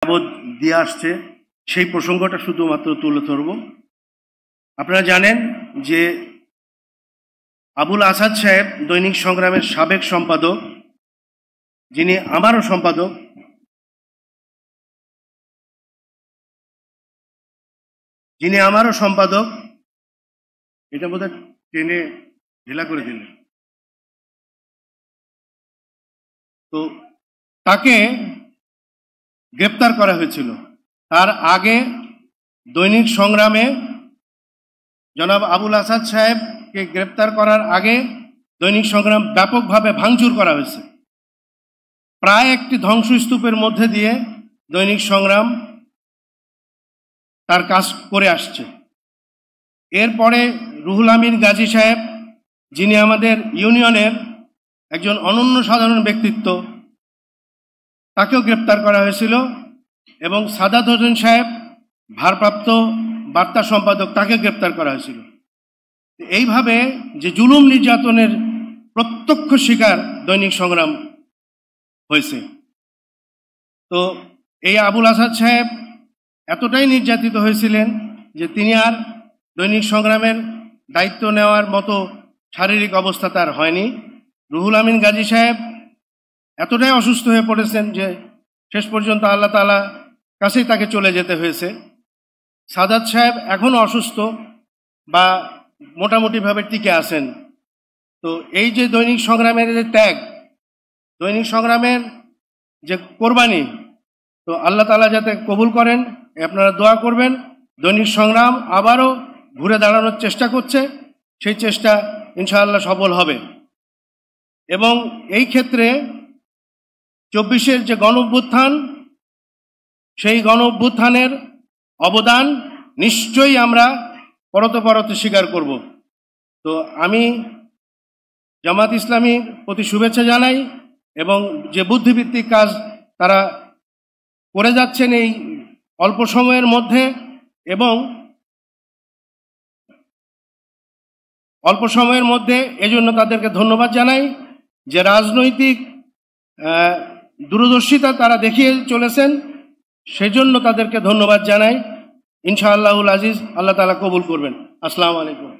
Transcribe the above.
যাবৎ দিয়ে আসছে সেই প্রসঙ্গটা শুধুমাত্র তুলে ধরব। আপনারা জানেন যে আবুল আসাদ সাহেব দৈনিক সংগ্রামের সাবেক সম্পাদক, যিনি আমারও সম্পাদক, এটা বোধহয় ট্রেনে ঢিলা করে দিলেন। তো তাকে গ্রেপ্তার করা হয়েছিল। তার আগে দৈনিক সংগ্রামে জনাব আবুল আসাদ সাহেবকে গ্রেপ্তার করার আগে দৈনিক সংগ্রাম ব্যাপকভাবে ভাঙচুর করা হয়েছে। প্রায় একটি ধ্বংসস্তূপের মধ্যে দিয়ে দৈনিক সংগ্রাম তার কাজ করে আসছে। এরপরে রুহুল আমিন গাজী সাহেব, যিনি আমাদের ইউনিয়নের একজন অনন্য সাধারণ ব্যক্তিত্ব, তাকেও গ্রেপ্তার করা হয়েছিল এবং সাদাত হোসেন সাহেব, ভারপ্রাপ্ত বার্তা সম্পাদক, তাকে গ্রেপ্তার করা হয়েছিল। এইভাবে যে জুলুম নির্যাতনের প্রত্যক্ষ শিকার দৈনিক সংগ্রাম হয়েছে। তো এই আবুল আসাদ সাহেব এতটাই নির্যাতিত হয়েছিলেন যে তিনি আর দৈনিক সংগ্রামের দায়িত্ব নেওয়ার মতো শারীরিক অবস্থা তার হয়নি। রুহুল আমিন গাজী সাহেব এতটাই অসুস্থ হয়ে পড়েছেন যে শেষ পর্যন্ত আল্লাহ তাআলা কাছেই তাকে চলে যেতে হয়েছে। সাদাত সাহেব এখনও অসুস্থ বা মোটামুটিভাবে টিকে আছেন। তো এই যে দৈনিক সংগ্রামের যে ত্যাগ, দৈনিক সংগ্রামের যে কোরবানি, তো আল্লাহ তাআলা যাতে কবুল করেন, আপনারা দোয়া করবেন। দৈনিক সংগ্রাম আবারও ঘুরে দাঁড়ানোর চেষ্টা করছে, সেই চেষ্টা ইনশাআল্লাহ সফল হবে। এবং এই ক্ষেত্রে 24-এর যে গণঅভ্যুত্থান, সেই গণঅভ্যুত্থানের অবদান নিশ্চয়ই আমরা পরতে পরতে স্বীকার করব। তো আমি জামাত ইসলামীর প্রতি শুভেচ্ছা জানাই এবং যে বুদ্ধিভিত্তিক কাজ তারা করে যাচ্ছেন এই অল্প সময়ের মধ্যে, এবং এজন্য তাদেরকে ধন্যবাদ জানাই। যে রাজনৈতিক দূরদর্শিতা তারা দেখিয়ে চলেছেন, সেজন্য তাদেরকে ধন্যবাদ জানাই। ইনশাআল্লাহুল আজিজ, আল্লাহ তাআলা কবুল করবেন। আসসালামু আলাইকুম।